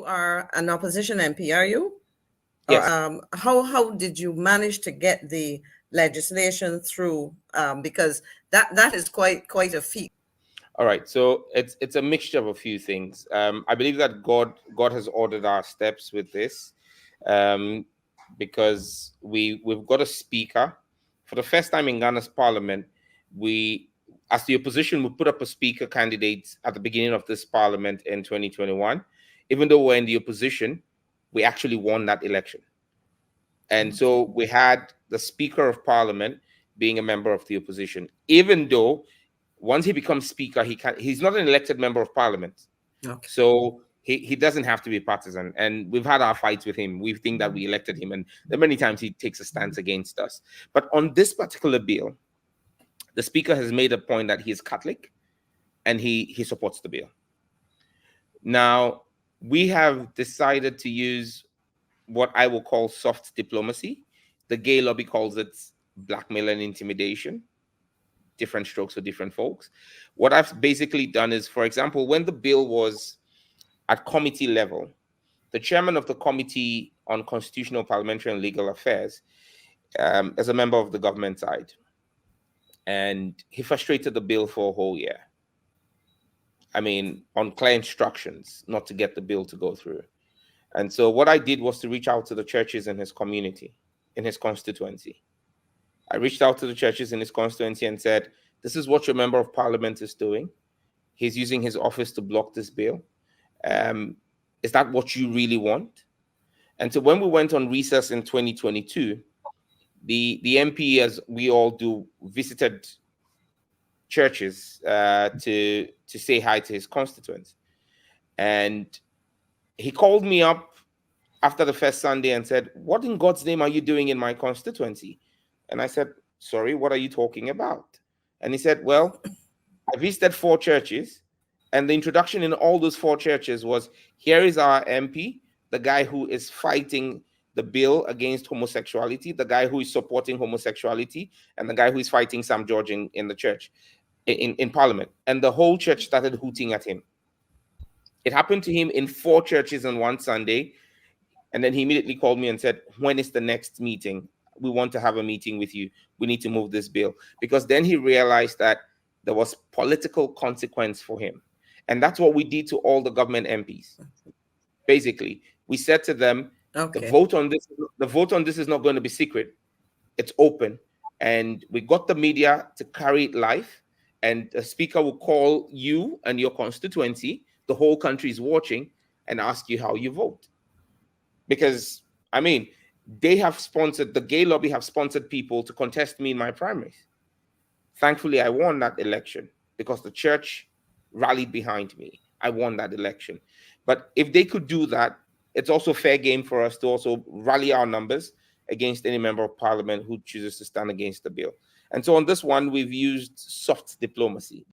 You are an opposition MP, are you? Or Yes. how did you manage to get the legislation through? Because that is quite a feat. All right. So it's a mixture of a few things. I believe that God has ordered our steps with this, because we've got a speaker. For the first time in Ghana's parliament, we, as the opposition, we put up a speaker candidate at the beginning of this parliament in 2021. Even though we're in the opposition, we actually won that election. And so we had the Speaker of Parliament being a member of the opposition, even though once he becomes Speaker, he's not an elected member of Parliament. Okay. So he doesn't have to be partisan. And we've had our fights with him. We think that we elected him, and many times he takes a stance against us. But on this particular bill, the Speaker has made a point that he is Catholic and he supports the bill. Now, we have decided to use what I will call soft diplomacy. The gay lobby calls it blackmail and intimidation. Different strokes for different folks. What I've basically done is, for example, when the bill was at committee level, the chairman of the Committee on Constitutional, Parliamentary and Legal Affairs is a member of the government side. And he frustrated the bill for a whole year. I mean, on clear instructions not to get the bill to go through. And so what I did was to reach out to the churches in his community, in his constituency. I reached out to the churches in his constituency and said, this is what your member of parliament is doing. He's using his office to block this bill. Is that what you really want? And so when we went on recess in 2022, the MP, as we all do, visited churches to say hi to his constituents. And he called me up after the first Sunday and said, what in God's name are you doing in my constituency? And I said, sorry, what are you talking about? And he said, well, I visited 4 churches, and the introduction in all those 4 churches was, here is our MP, the guy who is fighting the bill against homosexuality, the guy who is supporting homosexuality, and the guy who is fighting Sam George in the church, in Parliament. And the whole church started hooting at him. It happened to him in 4 churches on one Sunday. And then he immediately called me and said, when is the next meeting? We want to have a meeting with you. We need to move this bill. Because then he realized that there was political consequence for him. And that's what we did to all the government MPs. Basically, we said to them, the vote on this is not going to be secret. It's open. And we got the media to carry it live. And the speaker will call you and your constituency, the whole country is watching, and ask you how you vote. Because, I mean, they have sponsored, the gay lobby have sponsored people to contest me in my primaries. Thankfully, I won that election because the church rallied behind me. I won that election. But if they could do that, it's also fair game for us to also rally our numbers against any member of parliament who chooses to stand against the bill. And so on this one, we've used soft diplomacy.